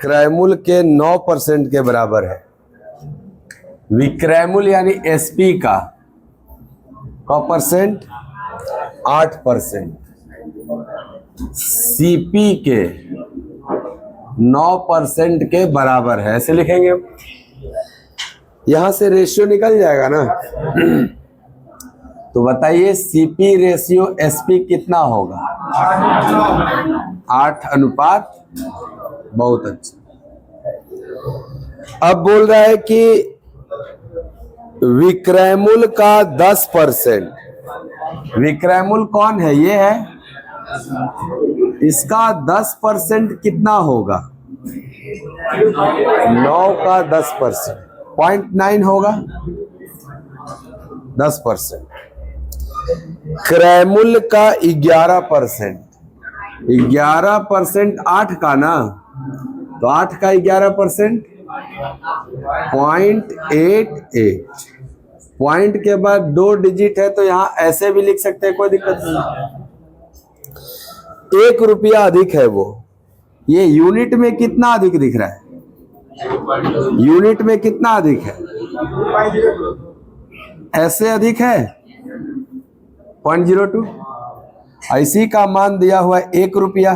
क्रय मूल्य के 9% के बराबर है। विक्रय मूल्य यानी एसपी का परसेंट 8%, सीपी के 9% के बराबर है, ऐसे लिखेंगे हम। यहां से रेशियो निकल जाएगा ना। तो बताइए सीपी रेशियो एसपी कितना होगा? 8:। बहुत अच्छा। अब बोल रहा है कि विक्रय मूल्य का 10%। विक्रय मूल्य कौन है? ये है। इसका 10% कितना होगा? 9 का 10% 0.9 होगा। 10%। क्रय मूल्य का 11%। 11% 8 का ना, तो 8 का 11% 0.88। पॉइंट के बाद 2 डिजिट है तो यहां ऐसे भी लिख सकते हैं, कोई दिक्कत नहीं। 1 रुपया अधिक है वो। ये यूनिट में कितना अधिक दिख रहा है? यूनिट में कितना अधिक है? ऐसे अधिक है 0.02। इसी का मान दिया हुआ है 1 रुपया।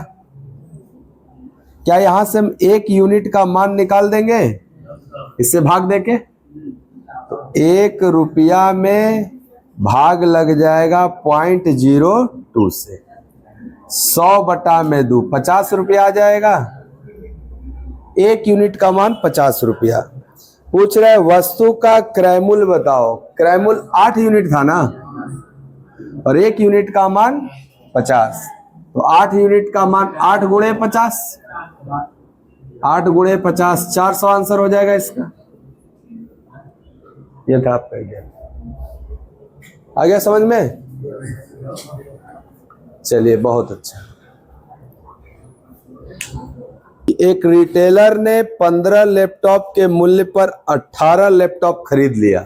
क्या यहां से हम 1 यूनिट का मान निकाल देंगे इससे भाग देके? तो 1 रुपया में भाग लग जाएगा 0.02 से। 100/2 50 रुपया आ जाएगा। 1 यूनिट का मान 50 रुपया। पूछ रहा है वस्तु का क्रय मूल्य बताओ। क्रय मूल्य 8 यूनिट था ना, और 1 यूनिट का मान 50। तो 8 यूनिट का मान 8 गुणे 50। 8 गुणे 50 400 आंसर हो जाएगा इसका। ये था आपका गया। आ गया समझ में? चलिए बहुत अच्छा। एक रिटेलर ने 15 लैपटॉप के मूल्य पर 18 लैपटॉप खरीद लिया।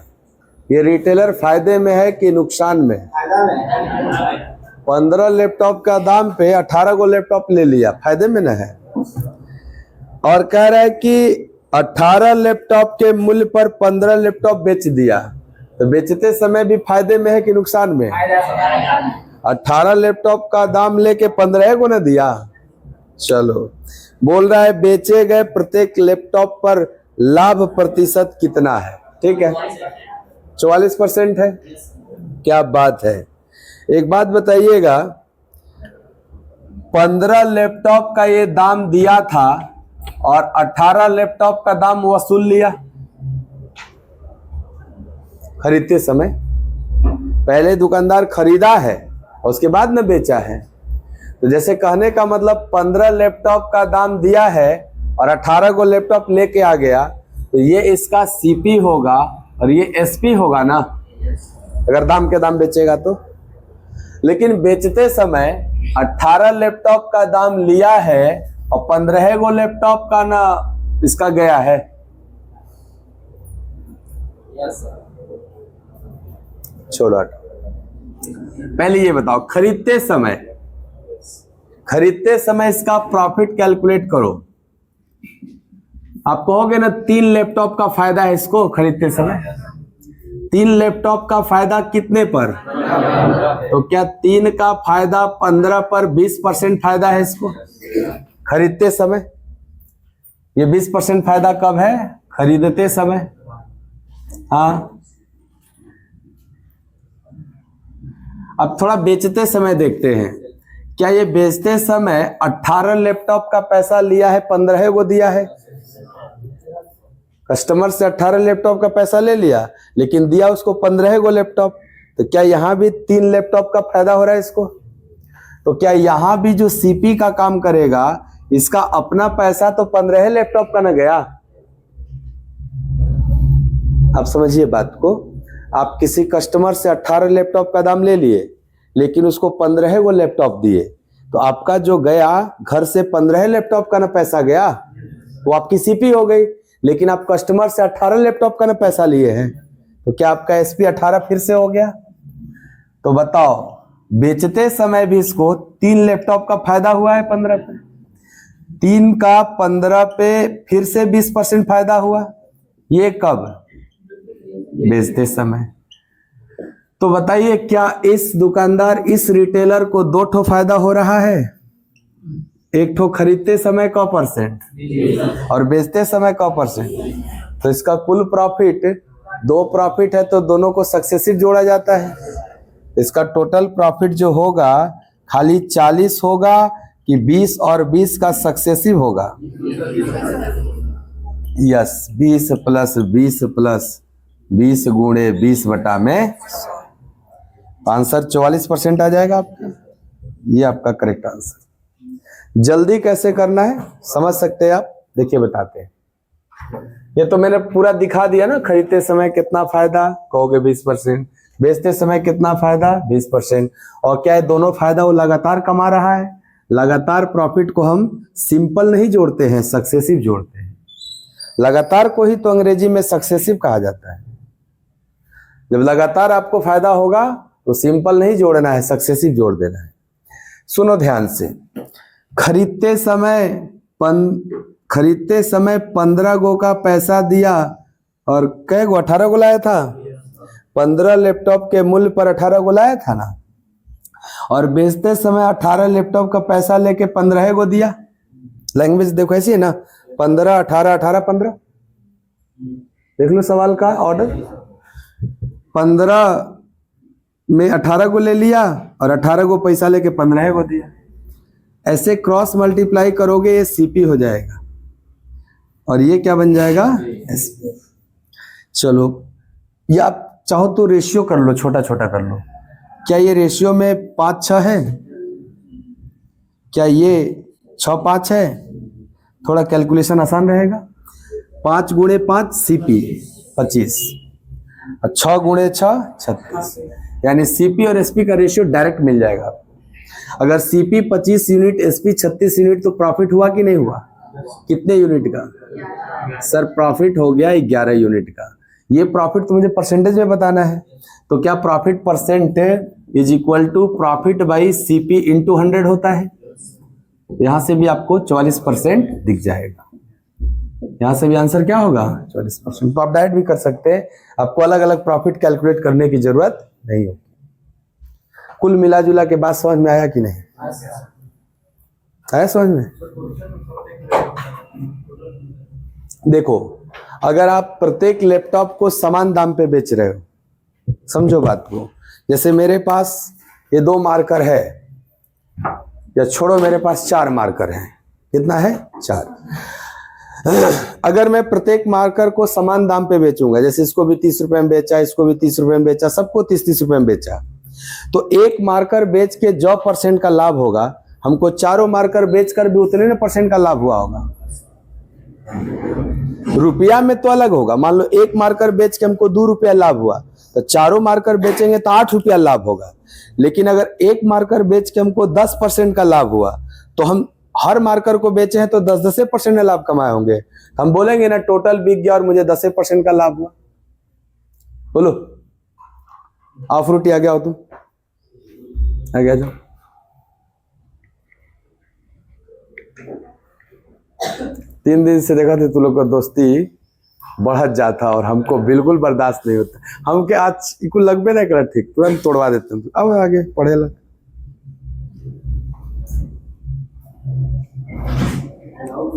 ये रिटेलर फायदे में है कि नुकसान में? 15 लैपटॉप का दाम पे 18 को लैपटॉप ले लिया, फायदे में ना है। और कह रहा है कि 18 लैपटॉप के मूल्य पर 15 लैपटॉप बेच दिया। तो बेचते समय भी फायदे में है कि नुकसान में? 18 लैपटॉप का दाम लेके 15 को ना दिया। चलो, बोल रहा है बेचे गए प्रत्येक लैपटॉप पर लाभ प्रतिशत कितना है? ठीक है, 44% है। क्या बात है। एक बात बताइएगा, 15 लैपटॉप का ये दाम दिया था और 18 लैपटॉप का दाम वसूल लिया खरीदते समय। पहले दुकानदार खरीदा है और उसके बाद में बेचा है। तो जैसे कहने का मतलब 15 लैपटॉप का दाम दिया है और 18 को लैपटॉप लेके आ गया, तो ये इसका सीपी होगा और ये एसपी होगा ना, अगर दाम के दाम बेचेगा तो। लेकिन बेचते समय 18 लैपटॉप का दाम लिया है और 15 को लैपटॉप का ना इसका गया है। छोड़ो, पहले ये बताओ, खरीदते समय इसका प्रॉफिट कैलकुलेट करो। आप कहोगे ना 3 लैपटॉप का फायदा है इसको खरीदते समय। 3 लैपटॉप का फायदा कितने पर? तो क्या 3 का फायदा 15 पर 20% फायदा है इसको खरीदते समय? ये 20% फायदा कब है? खरीदते समय। हाँ, अब थोड़ा बेचते समय देखते हैं। क्या ये बेचते समय 18 लैपटॉप का पैसा लिया है, 15 को दिया है? कस्टमर से 18 लैपटॉप का पैसा ले लिया, लेकिन दिया उसको 15 को लैपटॉप। तो क्या यहां भी 3 लैपटॉप का फायदा हो रहा है इसको? तो क्या यहां भी जो सीपी का काम करेगा, इसका अपना पैसा तो 15 लैपटॉप का ना गया? आप समझिए बात को। आप किसी कस्टमर से 18 लैपटॉप का दाम ले लिए, लेकिन उसको 15 को लैपटॉप दिए, तो आपका जो गया घर से 15 लैपटॉप का ना पैसा गया, वो आपकी सीपी हो गई। लेकिन आप कस्टमर से 18 लैपटॉप का ना पैसा लिए हैं, तो क्या आपका एसपी 18 फिर से हो गया? तो बताओ, बेचते समय भी इसको 3 लैपटॉप का फायदा हुआ है 15 पे। 3 का 15 पे फिर से 20% फायदा हुआ। ये कब? बेचते समय। तो बताइए क्या इस दुकानदार, इस रिटेलर को 2 ठो फायदा हो रहा है? एक ठो खरीदते समय का % और बेचते समय का %। तो इसका कुल प्रॉफिट, 2 प्रॉफिट है तो दोनों को सक्सेसिव जोड़ा जाता है। इसका टोटल प्रॉफिट जो होगा खाली 40 होगा कि 20 और 20 का सक्सेसिव होगा? यस, 20 प्लस 20 प्लस 20 गुणे 20 बटा में आंसर 44% आ जाएगा आपका। ये आपका करेक्ट आंसर। जल्दी कैसे करना है समझ सकते हैं आप? देखिए बताते हैं। ये तो मैंने पूरा दिखा दिया ना, खरीदते समय कितना फायदा कहोगे 20%, बेचते समय कितना फायदा 20%। और क्या है, दोनों फायदा वो लगातार कमा रहा है। लगातार प्रॉफिट को हम सिंपल नहीं जोड़ते हैं, सक्सेसिव जोड़ते हैं। लगातार को ही तो अंग्रेजी में सक्सेसिव कहा जाता है। जब लगातार आपको फायदा होगा तो सिंपल नहीं जोड़ना है, सक्सेसिव जोड़ देना है। सुनो ध्यान से। खरीदते समय 15 गो का पैसा दिया और कै गो 18 गो लाया था। 15 लैपटॉप के मूल्य पर 18 गो लाया था ना। और बेचते समय 18 लैपटॉप का पैसा लेके 15 गो दिया। लैंग्वेज देखो ऐसी है ना, 15 18 18 15। देख लो सवाल का ऑर्डर। 15 में 18 को ले लिया और 18 को पैसा लेके 15 को दिया। ऐसे क्रॉस मल्टीप्लाई करोगे ये सीपी हो जाएगा और ये क्या बन जाएगा? एसपी। चलो, ये आप चाहो तो रेशियो कर लो, छोटा छोटा कर लो। क्या ये रेशियो में 5 6 है? क्या ये 6 5 है? थोड़ा कैलकुलेशन आसान रहेगा। 5 गुणे 5 सीपी 25 और 6 गुणे 6 36। यानी सीपी और एसपी का रेशियो डायरेक्ट मिल जाएगा। अगर सीपी 25 यूनिट, एसपी 36 यूनिट, तो प्रॉफिट हुआ कि नहीं हुआ? कितने यूनिट का? सर प्रॉफिट हो गया 11 यूनिट का। ये प्रॉफिट तो मुझे परसेंटेज में बताना है। तो क्या profit percent is equal to profit by CP into 100 होता है? यहां से भी आपको 44% दिख जाएगा। यहां से भी आंसर क्या होगा? 44%। तो आप डायरेक्ट भी कर सकते हैं, आपको अलग अलग प्रॉफिट कैलकुलेट करने की जरूरत नहीं होगी। कुल मिला जुला के बाद समझ में आया कि नहीं? आया समझ में? देखो, अगर आप प्रत्येक लैपटॉप को समान दाम पे बेच रहे हो, समझो बात को। जैसे मेरे पास ये 2 मार्कर है, या छोड़ो मेरे पास 4 मार्कर हैं। कितना है? 4। अगर मैं प्रत्येक मार्कर को समान दाम पे बेचूंगा, जैसे इसको भी 30 रुपए में बेचा, इसको भी 30 रुपए में बेचा, सबको 30 रुपए में बेचा, तो एक मार्कर बेच के जो % का लाभ होगा, हमको चारों मार्कर बेचकर भी उतने ना % का लाभ हुआ होगा। रुपया में तो अलग होगा। मान लो एक मार्कर बेच के हमको 2 रुपया लाभ हुआ, तो चारों मार्कर बेचेंगे तो 8 रुपया लाभ होगा। लेकिन अगर एक मार्कर बेच के हमको 10% का लाभ हुआ, तो हम हर मार्कर को बेचे हैं तो 10% में लाभ कमाए होंगे। हम बोलेंगे ना टोटल बिक गया और मुझे 10% का लाभ हुआ। बोलो, ऑफ रूटी आ गया हो तुम? आ गया जो 3 दिन से देखा थे तुम लोग का दोस्ती बढ़त जाता और हमको बिल्कुल बर्दाश्त नहीं होता। हम के आज कुछ लगबे नहीं कर ठीक, तुरंत तोड़वा देते हैं। अब आगे पढ़े लग।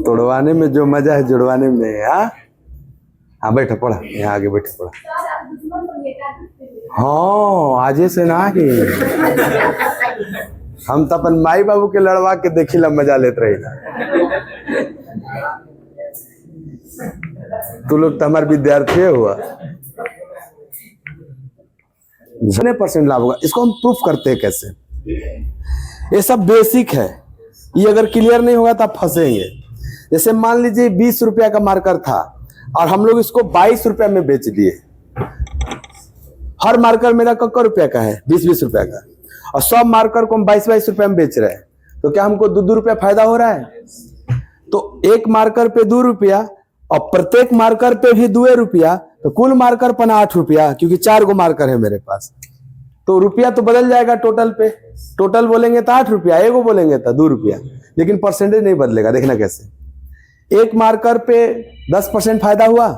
तोड़वाने में जो मजा है जुड़वाने में नहीं है। हाँ बैठो पढ़ा, यहाँ आगे बैठो पढ़ा। हाँ आजे से ना ही हम तो अपन माई बाबू के लड़वा के देखी ला मजा लेते रही ना। तू लोग तो हमारे विद्यार्थी हुआ। 0% लाभ होगा। इसको हम प्रूफ करते हैं कैसे? ये सब बेसिक है, ये अगर क्लियर नहीं होगा तो आप फंसेंगे। जैसे मान लीजिए 20 रुपया का मार्कर था और हम लोग इसको 22 रुपया में बेच दिए। हर मार्कर मेरा कक्का रुपया का है, 20-20 रुपया का, और सब मार्कर को हम 22-22 रुपया में बेच रहे हैं। तो क्या हमको 2-2 रुपया फायदा हो रहा है? तो एक मार्कर पे 2 रुपया और प्रत्येक मार्कर पे भी 2 रुपया, तो कुल मार्कर पर 8 रुपया, क्योंकि 4 गो मार्कर है मेरे पास। तो रुपया तो बदल जाएगा टोटल पे। टोटल बोलेंगे तो 8 रुपया, एगो बोलेंगे तो 2 रुपया। लेकिन परसेंटेज नहीं बदलेगा। देखना कैसे, एक मार्कर पे 10% फायदा हुआ।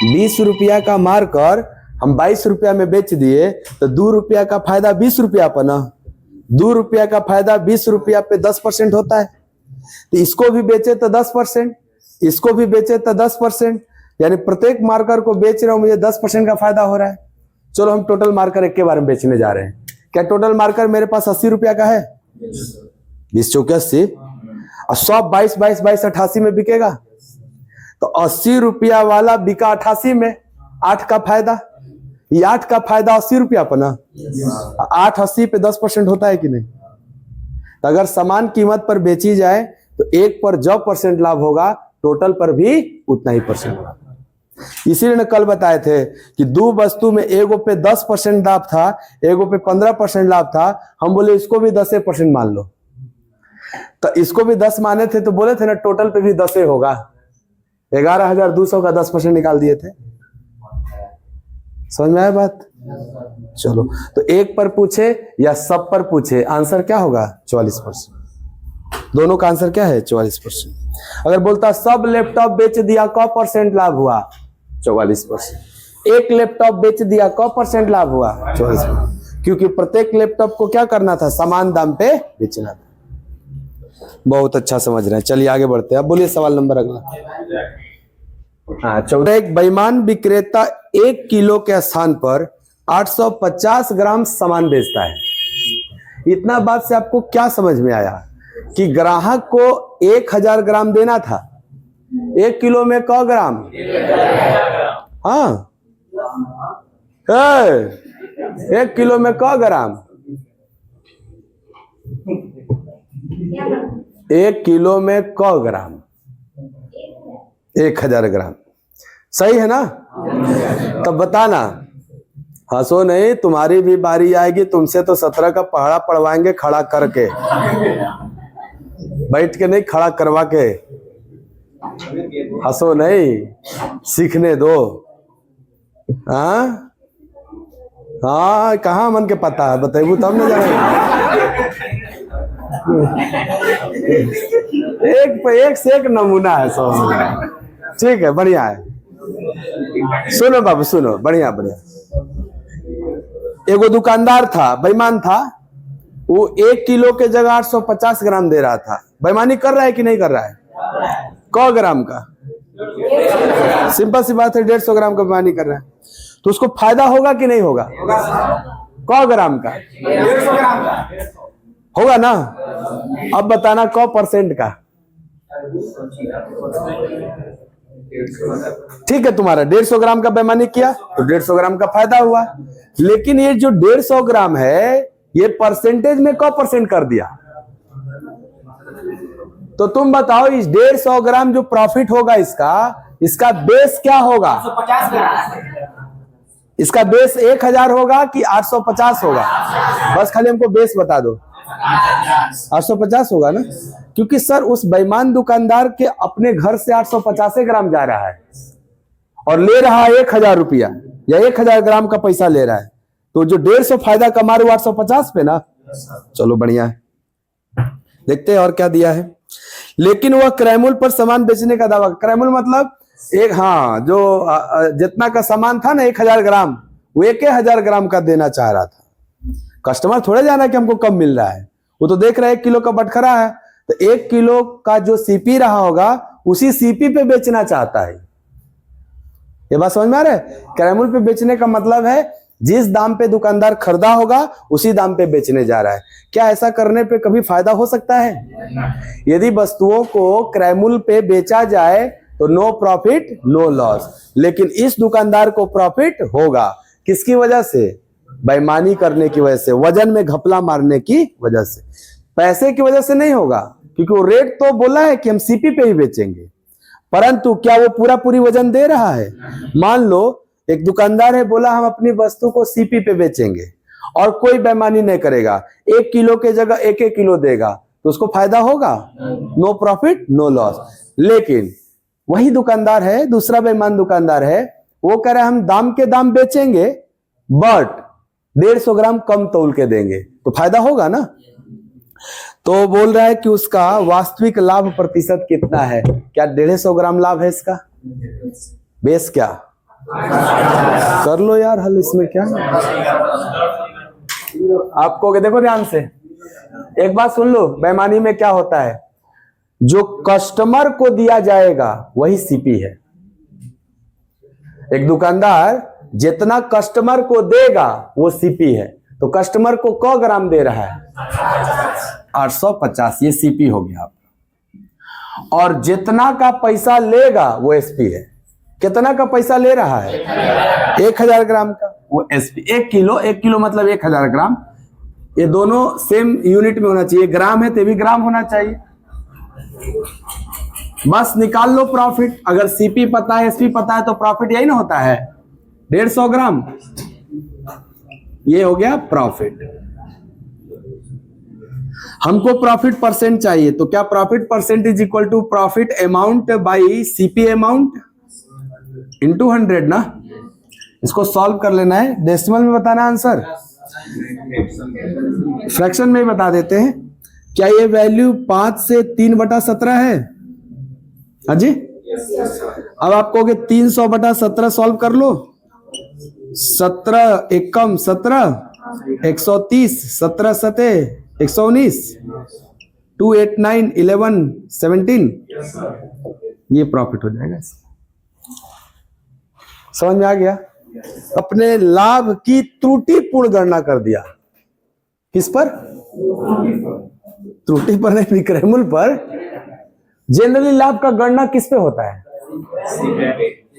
20 रुपया का मार्कर हम 22 रुपया में बेच दिए तो 2 रुपया का फायदा 20 रुपया पर ना, 2 रुपया का फायदा 20 रुपया पे 10% होता है। तो इसको भी बेचे तो 10%, इसको भी बेचे तो 10%, यानी प्रत्येक मार्कर को बेच रहा हूं, मुझे 10% का फायदा हो रहा है। चलो हम टोटल मार्कर एक के बारे में बेचने जा रहे हैं। क्या टोटल मार्कर मेरे पास 80 रुपया का है? 20 चौके 80 और 100 22 22 22 88 में बिकेगा। तो 80 रुपया वाला बिका 88 में, 8 का फायदा। ये 8 का फायदा 80 रुपया पर ना, 8 80 पे 10% होता है कि नहीं? तो अगर समान कीमत पर बेची जाए तो एक पर जो % लाभ होगा टोटल पर भी उतना ही % लाभ। इसीलिए ने कल बताए थे कि 2 वस्तु में एगो पे 10% लाभ था, एगो पे 15% लाभ था। हम बोले इसको भी 10% मान लो, तो इसको भी 10 माने थे तो बोले थे ना टोटल पे भी 10 होगा। 11,200 का 10% निकाल दिए थे। समझ में आया बात? चलो, तो एक पर पूछे या सब पर पूछे, आंसर क्या होगा? 44%। दोनों का आंसर क्या है? 44%। अगर बोलता सब लैपटॉप बेच दिया क % लाभ हुआ? 44%। एक लैपटॉप बेच दिया क % लाभ हुआ? 44%। क्योंकि प्रत्येक लैपटॉप को क्या करना था? समान दाम पे बेचना था। बहुत अच्छा समझ रहे हैं। चलिए आगे बढ़ते हैं। अब बोलिए सवाल नंबर अगला। हाँ, 14। एक बेईमान विक्रेता 1 किलो के स्थान पर 850 ग्राम सामान बेचता है। इतना बात से आपको क्या समझ में आया कि ग्राहक को 1000 ग्राम देना था। 1 किलो में क ग्राम? हाँ, 1 किलो में क ग्राम? 1 किलो में क ग्राम? 1000 ग्राम। सही है ना? तब बताना, हंसो नहीं, तुम्हारी भी बारी आएगी। तुमसे तो 17 का पहाड़ा पढ़वाएंगे खड़ा करके, बैठ के नहीं, खड़ा करवा के। हंसो नहीं, सीखने दो। हाँ हाँ, कहाँ मन के पता है? बताइए तब न जाएगा। एक से एक नमूना है सब। ठीक है, बढ़िया है। सुनो बाबू सुनो, बढ़िया बढ़िया। एगो दुकानदार था, बेईमान था। वो 1 किलो के जगह 850 ग्राम दे रहा था। बेईमानी कर रहा है कि नहीं कर रहा है? क ग्राम का? सिंपल सी बात है, 150 ग्राम का बेईमानी कर रहा है। तो उसको फायदा होगा कि नहीं होगा? क ग्राम का? 150 ग्राम का होगा ना। अब बताना क % का? ठीक है, तुम्हारा 150 ग्राम का बेईमानी किया तो 150 ग्राम का फायदा हुआ। लेकिन ये जो 150 ग्राम है, ये परसेंटेज में क % कर दिया। तो तुम बताओ, इस 150 ग्राम जो प्रॉफिट होगा इसका बेस क्या होगा? 850 ग्राम। इसका बेस 1000 होगा कि 850 होगा? बस खाली हमको बेस बता दो। 850 होगा ना, क्योंकि सर उस बेईमान दुकानदार के अपने घर से 850 ग्राम जा रहा है और ले रहा है 1000 रुपया या 1000 ग्राम का पैसा ले रहा है। तो जो 150 फायदा कमा रहे 850 पे ना। चलो बढ़िया है, देखते हैं और क्या दिया है। लेकिन वह क्रयमूल्य पर सामान बेचने का दावा। क्रयमूल्य मतलब एक, हाँ, जो जितना का सामान था ना 1000 ग्राम, वो 1000 ग्राम का देना चाह रहा था। कस्टमर थोड़े जाना कि हमको कम मिल रहा है, वो तो देख रहा है 1 किलो का बटखरा है, तो 1 किलो का जो सीपी रहा होगा उसी सीपी पे बेचना चाहता है। ये बात समझ में आ रहा है? क्रयमूल्य पे बेचने का मतलब है जिस दाम पे दुकानदार खरीदा होगा उसी दाम पे बेचने जा रहा है। क्या ऐसा करने पे कभी फायदा हो सकता है? यदि वस्तुओं को क्रयमूल्य पे बेचा जाए तो नो प्रॉफिट नो लॉस। लेकिन इस दुकानदार को प्रॉफिट होगा। किसकी वजह से? बेईमानी करने की वजह से, वजन में घपला मारने की वजह से। पैसे की वजह से नहीं होगा, क्योंकि वो रेट तो बोला है कि हम सीपी पे ही बेचेंगे, परंतु क्या वो पूरी वजन दे रहा है? मान लो एक दुकानदार है, बोला हम अपनी वस्तु को सीपी पे बेचेंगे और कोई बेईमानी नहीं करेगा, 1 किलो के जगह 1 किलो देगा, तो उसको फायदा होगा? No profit no loss. लेकिन वही दुकानदार है, दूसरा बेईमान दुकानदार है, वो कह रहा है हम दाम के दाम बेचेंगे बट 150 ग्राम कम तौल के देंगे, तो फायदा होगा ना। तो बोल रहा है कि उसका वास्तविक लाभ प्रतिशत कितना है। क्या 150 ग्राम लाभ है इसका? बेस क्या? कर लो यार हल, इसमें क्या आपको। देखो ध्यान से एक बात सुन लो, बेईमानी में क्या होता है, जो कस्टमर को दिया जाएगा वही सीपी है। एक दुकानदार जितना कस्टमर को देगा वो सीपी है। तो कस्टमर को क ग्राम दे रहा है? 850, ये सीपी हो गया आपका। और जितना का पैसा लेगा वो एसपी है। कितना का पैसा ले रहा है? 1000 ग्राम का, वो एसपी। 1 किलो मतलब 1000 ग्राम। ये दोनों सेम यूनिट में होना चाहिए। ग्राम है तो भी ग्राम होना चाहिए। बस निकाल लो प्रॉफिट। अगर सीपी पता है, एसपी पता है, तो प्रॉफिट यही ना होता है, 150 ग्राम। ये हो गया प्रॉफिट। हमको प्रॉफिट परसेंट चाहिए, तो क्या profit percent is equal to profit amount by CP amount into 100 ना। इसको सॉल्व कर लेना है, डेसिमल में बताना आंसर, फ्रैक्शन में ही बता देते हैं। क्या ये वैल्यू 5 से 3/17 है? हाँ जी। अब आप कहोगे 300/17 सॉल्व कर लो। 17 एकम 17, 130, 17 सते 119, 2 8 9 11 17, ये प्रॉफिट हो जाएगा। समझ में आ गया? अपने लाभ की त्रुटिपूर्ण गणना कर दिया। किस पर? त्रुटि पर नहीं, विक्रयमूल्य पर। जनरली लाभ का गणना किस पे होता है?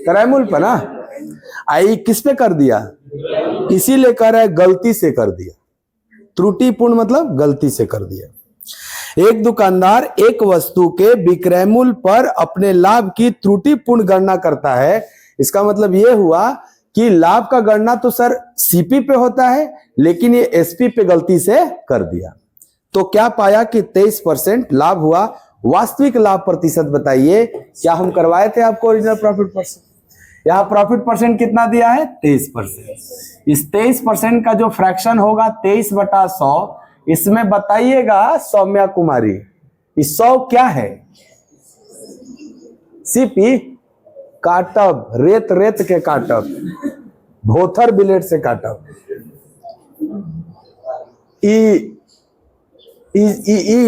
क्रयमूल्य पर ना। आई किस पे कर दिया? इसीलिए कह रहा है गलती से कर दिया। त्रुटिपूर्ण मतलब गलती से कर दिया। एक दुकानदार एक वस्तु के विक्रय मूल्य पर अपने लाभ की त्रुटिपूर्ण गणना करता है। इसका मतलब यह हुआ कि लाभ का गणना तो सर सीपी पे होता है, लेकिन ये एसपी पे गलती से कर दिया। तो क्या पाया कि 23% लाभ हुआ। वास्तविक लाभ प्रतिशत बताइए। क्या हम करवाए थे आपको ओरिजिनल प्रॉफिट परसेंट? यहां प्रॉफिट परसेंट कितना दिया है? 23%। इस 23% का जो फ्रैक्शन होगा 23/100, इसमें बताइएगा सौम्या कुमारी, इस 100 क्या है? सीपी। काटब, रेत रेत के काटब, भोथर बिलेट से काटब। ई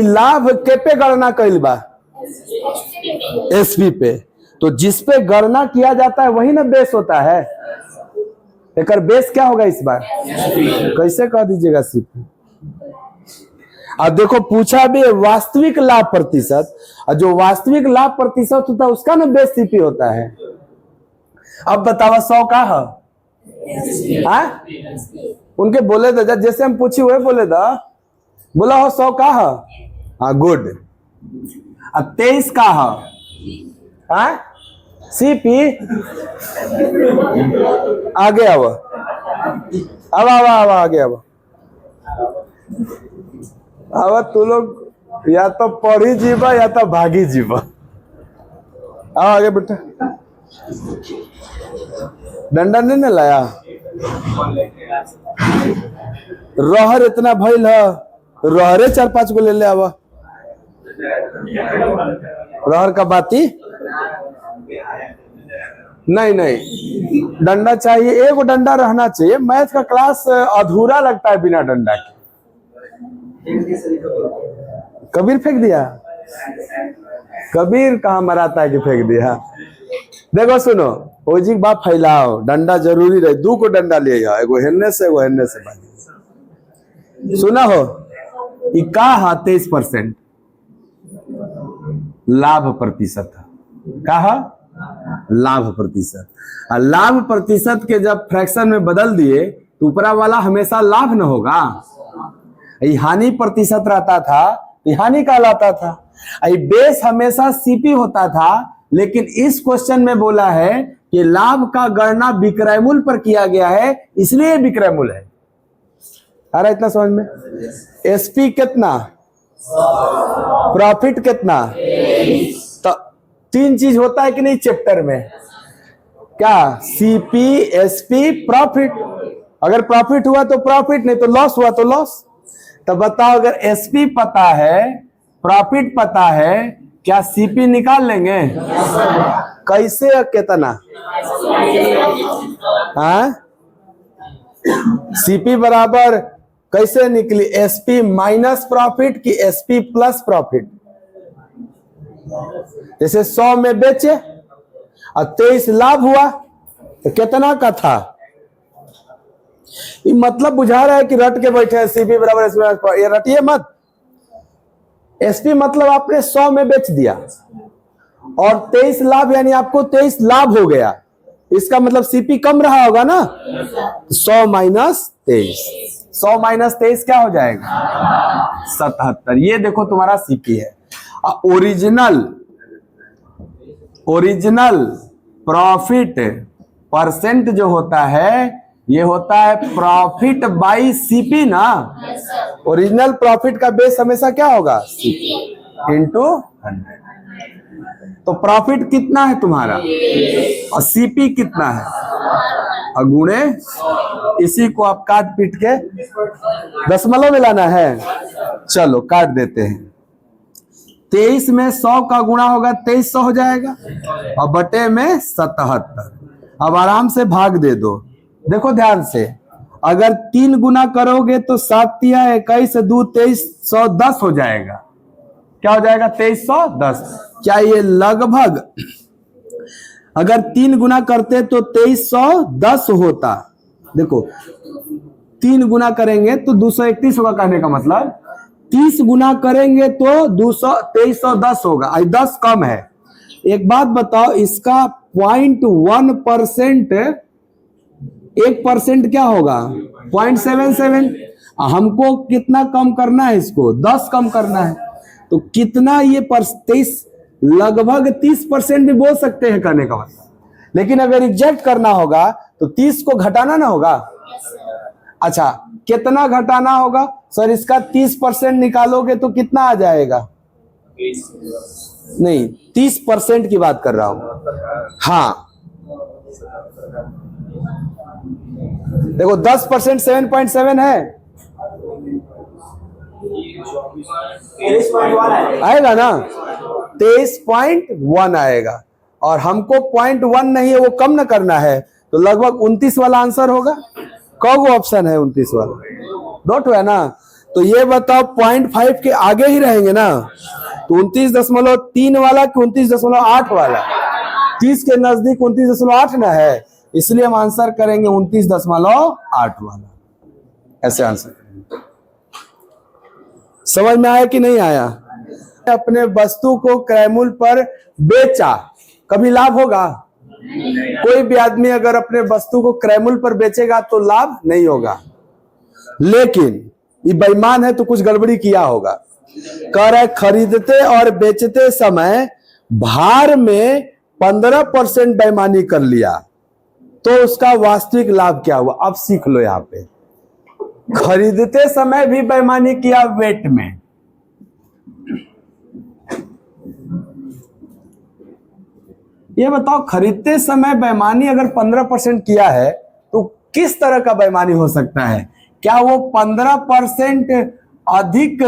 लाभ के पे गणना कैल बा? एसपी पे। तो जिस पे गणना किया जाता है वही ना बेस होता है। एक बेस क्या होगा इस बार? कैसे कह दीजिएगा सीपी। अब देखो पूछा भी वास्तविक लाभ प्रतिशत, और जो वास्तविक लाभ प्रतिशत होता है उसका ना बेस सीपी होता है। अब बतावा 100 का है? उनके बोले दो, जैसे हम पूछे हुए बोले दा, बोला हो 100 का है? हाँ गुड। अब 23 का है? सीपी। आगे अब आगे अब तू लोग या तो पढ़ी जीवा या तो भागी जीवा। आओ आगे बेटा। डंडा नहीं ना लाया? रहर इतना भइल है, रहरे 4-5 गो ले ले आवा। रहर का बाती नहीं, डंडा चाहिए। एक डंडा रहना चाहिए। मैथ का क्लास अधूरा लगता है बिना डंडा के। कबीर फेंक दिया? कबीर कहाँ मराता है कि फेंक दिया? देखो सुनो, ओजी बाप फैलाओ, डंडा जरूरी रहे। 2 को डंडा ले जाओ, एगो हेलने से एगो हेलने से बाजी। सुना हो का 23% लाभ प्रतिशत कहा? लाभ प्रतिशत। लाभ प्रतिशत के जब फ्रैक्शन में बदल दिए तो ऊपरा वाला हमेशा लाभ न होगा। हानि प्रतिशत रहता था, हानि कहलाता था। बेस हमेशा सीपी होता था, लेकिन इस क्वेश्चन में बोला है कि लाभ का गणना विक्रय मूल्य पर किया गया है, इसलिए विक्रय मूल्य है। आ रहा इतना समझ में? एसपी कितना, प्रॉफिट कितना? तो 3 चीज होता है कि नहीं चैप्टर में? क्या? CP, SP, profit. अगर प्रॉफिट हुआ तो प्रॉफिट, नहीं तो लॉस हुआ तो लॉस। तो बताओ, अगर एसपी पता है, प्रॉफिट पता है, क्या सीपी निकाल लेंगे? कैसे और कितना? हाँ, सीपी बराबर कैसे निकली? एसपी माइनस प्रॉफिट कि एसपी प्लस प्रॉफिट? जैसे 100 में बेचे और 23 लाभ हुआ तो कितना का था? ये मतलब बुझा रहा है कि रट के बैठे हैं सीपी बराबर एसपी। ये रटिए मत। एसपी मतलब आपने 100 में बेच दिया और 23 लाभ, यानी आपको 23 लाभ हो गया। इसका मतलब सीपी कम रहा होगा ना। 100 माइनस 23, 100 माइनस 23 क्या हो जाएगा? 77। ये देखो तुम्हारा सीपी है। ओरिजिनल प्रॉफिट परसेंट जो होता है, ये होता है प्रॉफिट बाई सीपी ना। ओरिजिनल प्रॉफिट का बेस हमेशा क्या होगा? CP into 100। तो प्रॉफिट कितना है तुम्हारा और सीपी कितना है, अगुणे इसी को आप काट पीट के दशमलव में लाना है। चलो काट देते हैं। 23 में 100 का गुणा होगा 2300 हो जाएगा और बटे में 77। अब आराम से भाग दे दो। देखो ध्यान से, अगर 3 गुना करोगे तो 7 या 21 2 2310 हो जाएगा। क्या हो जाएगा? 2310। क्या ये लगभग, अगर 3 गुना करते तो 2310 होता। देखो 3 गुना करेंगे तो 231 होगा। कहने का मतलब 30 गुना करेंगे तो 2310 होगा। 10 कम है। एक बात बताओ, इसका 0.1%, 1% क्या होगा? 0.77। हमको कितना कम करना है? इसको 10 कम करना है। तो कितना ये 23, लगभग 30% भी बोल सकते हैं कहने का मतलब। लेकिन अगर एग्जैक्ट करना होगा तो 30 को घटाना ना होगा। अच्छा, कितना घटाना होगा सर? इसका 30% निकालोगे तो कितना आ जाएगा? नहीं, 30% की बात कर रहा हूं। हाँ देखो 10% 7.7 है, आएगा ना? 23.1 आएगा। और हमको 0.1 नहीं है, वो कम ना करना है, तो लगभग 29 वाला आंसर होगा। कौन ऑप्शन है 29 वाला? डॉट है ना। तो ये बताओ 0.5 के आगे ही रहेंगे ना, तो 29.3 वाला कि 29.8 वाला? 30 के नजदीक 29.8 ना है, इसलिए हम आंसर करेंगे 29.8 वाला। ऐसे आंसर करेंगे। समझ में आया कि नहीं आया? अपने वस्तु को क्रय मूल्य पर बेचा, कभी लाभ होगा? कोई भी आदमी अगर अपने वस्तु को क्रय मूल्य पर बेचेगा तो लाभ नहीं होगा। लेकिन ये बेईमान है तो कुछ गड़बड़ी किया होगा। कह रहा है खरीदते और बेचते समय भार में 15% बेईमानी कर लिया तो उसका वास्तविक लाभ क्या हुआ? अब सीख लो। यहां पे खरीदते समय भी बेईमानी किया वेट में, ये बताओ खरीदते समय बेईमानी अगर 15% किया है तो किस तरह का बेईमानी हो सकता है? क्या वो 15% अधिक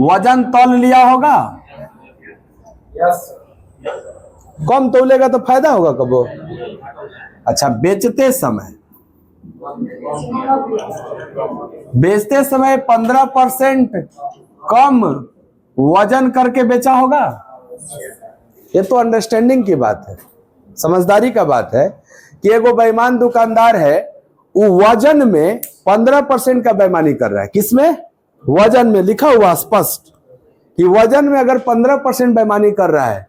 वजन तौल लिया होगा? कम तौलेगा तो फायदा होगा कबो? अच्छा, बेचते समय 15% कम वजन करके बेचा होगा। ये तो अंडरस्टैंडिंग की बात है, समझदारी का बात है कि एगो बेईमान दुकानदार है, वो वजन में 15% का बेईमानी कर रहा है। किसमें? वजन में। लिखा हुआ स्पष्ट कि वजन में अगर 15% बेईमानी कर रहा है,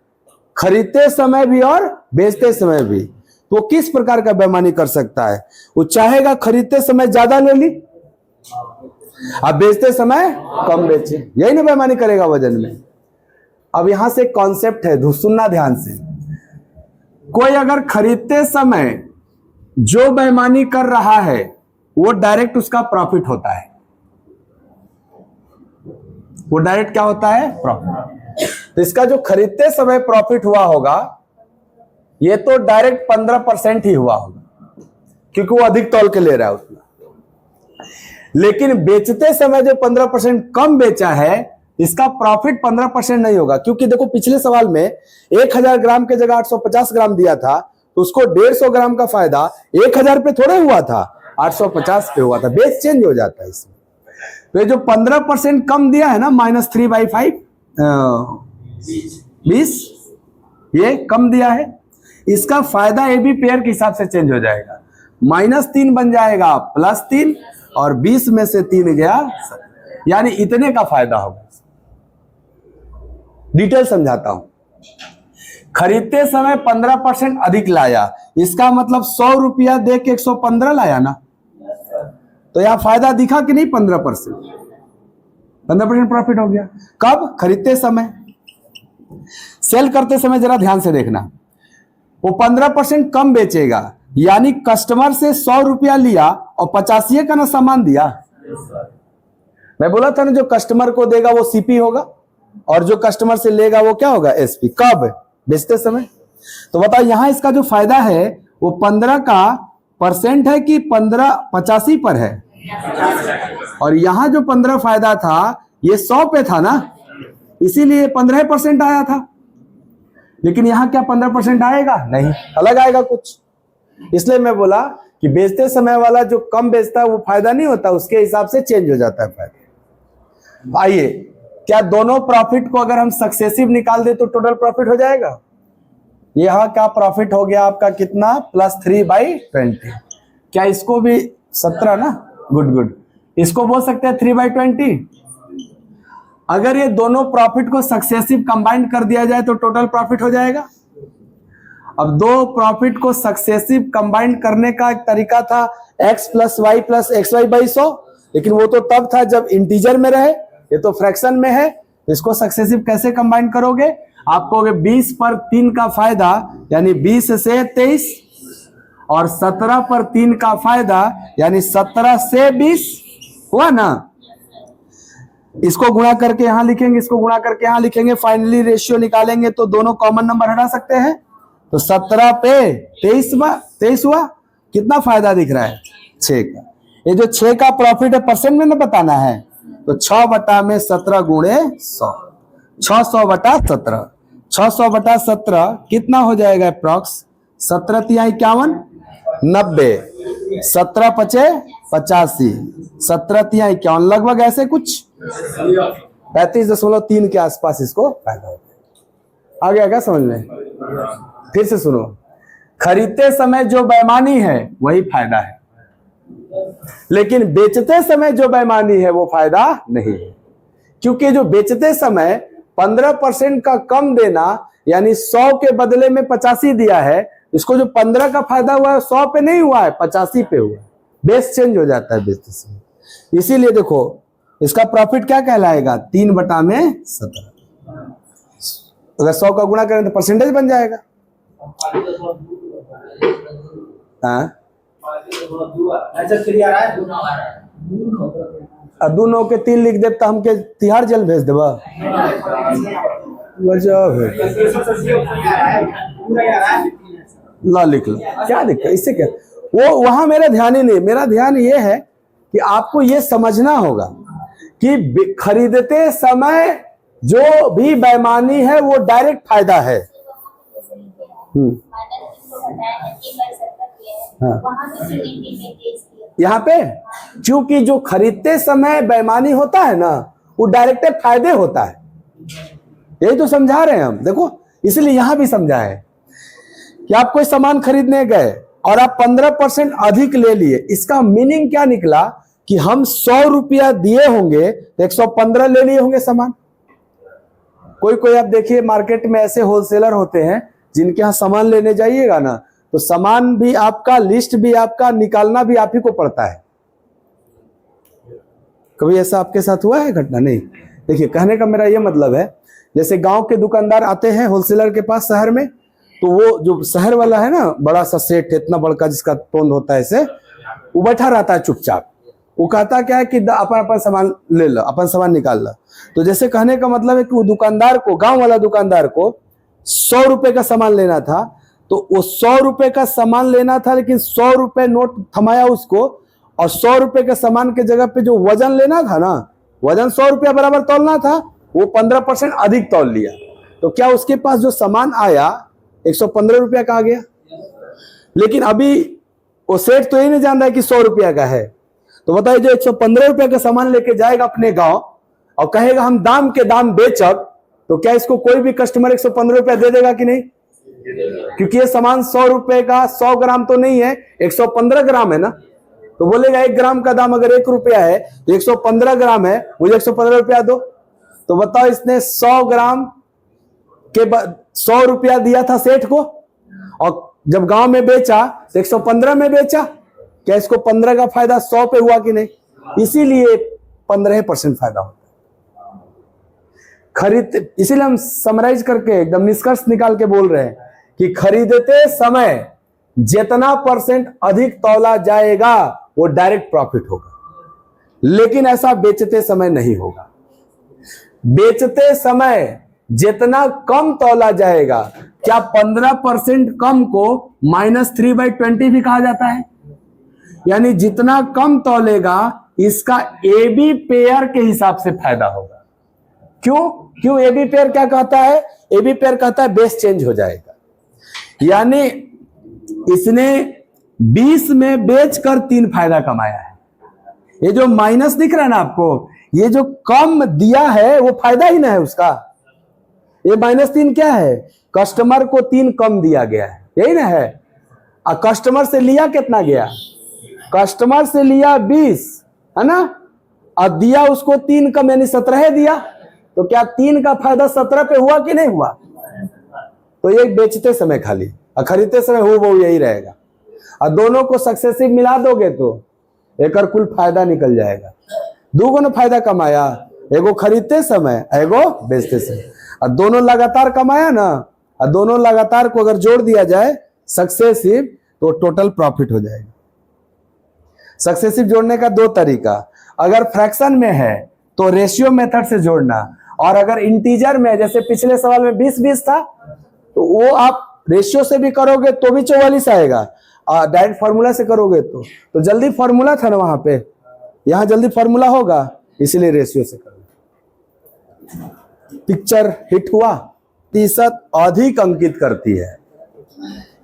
खरीदते समय भी और बेचते समय भी, तो किस प्रकार का बेईमानी कर सकता है? वो चाहेगा खरीदते समय ज्यादा ले ली, अब बेचते समय कम बेचे, यही ना बेईमानी करेगा वजन में। अब यहां से कॉन्सेप्ट है, सुनना ध्यान से। कोई अगर खरीदते समय जो बेईमानी कर रहा है वो डायरेक्ट उसका प्रॉफिट होता है। वो डायरेक्ट क्या होता है? प्रॉफिट। तो इसका जो खरीदते समय प्रॉफिट हुआ होगा, ये तो डायरेक्ट 15% ही हुआ होगा, क्योंकि वो अधिक तौल के ले रहा है उतना। लेकिन बेचते समय जो 15% कम बेचा है इसका प्रॉफिट 15% नहीं होगा, क्योंकि देखो पिछले सवाल में 1000 ग्राम के जगह 850 ग्राम दिया था, तो उसको 150 ग्राम का फायदा 1000 पे थोड़े हुआ था, 850 पे हुआ था। बेस चेंज हो जाता है इसमें। तो ये जो 15% कम दिया है ना, -3/5 20, ये कम दिया है, इसका फायदा ए बी पेयर के हिसाब से चेंज हो जाएगा। -3 बन जाएगा +3, और 20 में से 3 गया, यानी इतने का फायदा होगा। डिटेल समझाता हूं। खरीदते समय 15% अधिक लाया, इसका मतलब 100 रुपया दे के 115 लाया ना, तो यहां फायदा दिखा कि नहीं? 15% प्रॉफिट हो गया। कब? खरीदते समय। सेल करते समय जरा ध्यान से देखना, वो 15% कम बेचेगा, यानी कस्टमर से 100 रुपया लिया और 85 का ना सामान दिया। मैं बोला था ना, जो कस्टमर को देगा वो सीपी होगा, और जो कस्टमर से लेगा वो क्या होगा? एसपी। कब? बेचते समय। तो बताओ यहां इसका जो फायदा है वो 15 का परसेंट है कि 85 पर है? और यहां जो 15 फायदा था ये 100 पे था ना, इसीलिए 15% आया था। लेकिन यहां क्या 15% आएगा? नहीं, अलग आएगा कुछ। इसलिए मैं बोला कि बेचते समय वाला जो कम बेचता है वो फायदा नहीं होता, उसके हिसाब से चेंज हो जाता है फायदा। आइए, क्या दोनों प्रॉफिट को अगर हम सक्सेसिव निकाल दे तो टोटल प्रॉफिट हो जाएगा? यहां क्या प्रॉफिट हो गया आपका? कितना? +3/20। क्या इसको भी 17 ना? गुड। इसको बोल सकते हैं 3/20। अगर ये दोनों प्रॉफिट को सक्सेसिव कंबाइंड कर दिया जाए तो टोटल प्रॉफिट हो जाएगा। अब दो प्रॉफिट को सक्सेसिव कंबाइंड करने का एक तरीका था x + y + xy/100, लेकिन वो तो तब था जब इंटीजर में रहे, ये तो फ्रैक्शन में है। इसको सक्सेसिव कैसे कंबाइंड करोगे? आप कहोगे 20 पर 3 का फायदा, यानी 20 से 23, और 17 पर 3 का फायदा, यानी 17 से 20 हुआ ना। इसको गुणा करके यहां लिखेंगे, इसको गुणा करके यहां लिखेंगे, फाइनली रेशियो निकालेंगे तो दोनों कॉमन नंबर हटा सकते हैं। तो 17 पे 23 हुआ। कितना फायदा दिख रहा है? 6 का। ये जो 6 का प्रॉफिट है परसेंट में ना बताना है, तो 6/17 गुणे 100, 600/17। 600/17 कितना हो जाएगा अप्रॉक्स? 17 × 51 90, 17 × 5 85, 17 × 51 लगभग ऐसे कुछ 35.3 के आसपास इसको फायदा होता है। आ गया क्या समझ में? फिर से सुनो, खरीदते समय जो बेईमानी है वही फायदा है, लेकिन बेचते समय जो बेईमानी है वो फायदा नहीं है। क्योंकि जो बेचते समय 15% का कम देना, यानी 100 के बदले में 85 दिया है, इसको जो 15 का फायदा हुआ है 100 पे नहीं हुआ है, 85 पे हुआ है। बेस चेंज हो जाता है बेचते समय। इसीलिए देखो इसका प्रॉफिट क्या कहलाएगा? 3/17। अगर 100 का गुणा करें तो परसेंटेज बन जाएगा। हाँ, दू 9 के 3 लिख दे तो हमके तिहाड़ जेल भेज देबा। ला लिख लो, क्या दिक्कत इससे? क्या वो वहां मेरा ध्यान ही नहीं। मेरा ध्यान ये है कि आपको ये समझना होगा कि खरीदते समय जो भी बेईमानी है वो डायरेक्ट फायदा है। यहाँ पे क्योंकि जो खरीदते समय बेईमानी होता है ना, वो डायरेक्ट फायदे होता है। यही तो समझा रहे हैं हम। देखो इसलिए यहां भी समझा है कि आप कोई सामान खरीदने गए और आप 15% अधिक ले लिए। इसका मीनिंग क्या निकला कि हम 100 रुपया दिए होंगे तो 115 ले लिए होंगे सामान। कोई आप देखिए मार्केट में ऐसे होलसेलर होते हैं जिनके यहाँ सामान लेने जाइएगा ना, तो सामान भी आपका, लिस्ट भी आपका, निकालना भी आप ही को पड़ता है। कभी ऐसा आपके साथ हुआ है घटना? नहीं। देखिए कहने का मेरा ये मतलब है, जैसे गांव के दुकानदार आते हैं होलसेलर के पास शहर में, तो वो जो शहर वाला है ना, बड़ा सा सेठ इतना बड़का जिसका तोंद होता है ऐसे, वो बैठा रहता है चुपचाप। वो कहता क्या है कि अपन सामान ले लो, अपन सामान निकाल लो। तो जैसे कहने का मतलब है कि वो दुकानदार को, गांव वाला दुकानदार को 100 रुपए का सामान लेना था, तो वो 100 रुपए का सामान लेना था, लेकिन 100 रुपए नोट थमाया उसको और 100 रुपए के सामान के जगह पे जो वजन लेना था ना, वजन 100 रुपया बराबर तौलना था, वो 15% अधिक तौल लिया, तो क्या उसके पास जो सामान आया 115 रुपया का आ गया? लेकिन अभी वो सेठ तो ये नहीं जान रहा है कि 100 रुपया का है। तो बताइए, जो 115 रुपया का सामान लेके जाएगा अपने गांव और कहेगा हम दाम के दाम बेचब, तो क्या इसको कोई भी कस्टमर 115 रुपया दे देगा कि नहीं? क्योंकि ये सामान 100 रुपए का 100 ग्राम तो नहीं है, 115 ग्राम है ना। तो बोलेगा 1 ग्राम का दाम अगर 1 रुपया है तो 115 ग्राम है, मुझे 115 रुपया दो। तो बताओ, इसने 100 ग्राम के 100 रुपया दिया था सेठ को, और जब गांव में बेचा तो 115 में बेचा, क्या इसको 15 का फायदा 100 पे हुआ कि नहीं? इसीलिए 15% फायदा होता है खरीद। इसीलिए हम समराइज करके एकदम निष्कर्ष निकाल के बोल रहे हैं कि खरीदते समय जितना % अधिक तौला जाएगा वो डायरेक्ट प्रॉफिट होगा, लेकिन ऐसा बेचते समय नहीं होगा। बेचते समय जितना कम तौला जाएगा, क्या 15% कम को -3/20 भी कहा जाता है? यानी जितना कम तौलेगा इसका AB पेयर के हिसाब से फायदा होगा। क्यों AB पेयर क्या कहता है? AB पेयर कहता है बेस चेंज हो जाएगा। यानी इसने 20 में बेचकर 3 फायदा कमाया है। ये जो माइनस दिख रहा है ना आपको, ये जो कम दिया है वो फायदा ही ना है उसका। ये -3 क्या है? कस्टमर को 3 कम दिया गया है, यही ना है। और कस्टमर से लिया कितना गया? कस्टमर से लिया 20, है ना, और दिया उसको 3 कम, यानी 17 दिया। तो क्या 3 का फायदा 17 पे हुआ कि नहीं हुआ? तो ये बेचते समय खाली, और खरीदते समय वो यही रहेगा। और दोनों को सक्सेसिव मिला दोगे तो एक कुल फायदा निकल जाएगा। दुगुना फायदा कमाया, एगो खरीदते समय, एगो बेचते समय, और दोनों लगातार कमाया ना। और दोनों लगातार को अगर जोड़ दिया जाए सक्सेसिव, तो टोटल प्रॉफिट हो जाएगा। सक्सेसिव जोड़ने का 2 तरीका, अगर फ्रैक्शन में है तो रेशियो मेथड से जोड़ना, और अगर इंटीजर में, जैसे पिछले सवाल में 20-20 था, तो वो आप रेशियो से भी करोगे तो भी 44 आएगा, और डायरेक्ट फॉर्मूला से करोगे तो जल्दी फॉर्मूला था ना वहां पे, यहां जल्दी फॉर्मूला होगा, इसलिए रेशियो से करोगे। पिक्चर हिट हुआ, प्रतिशत अधिक अंकित करती है।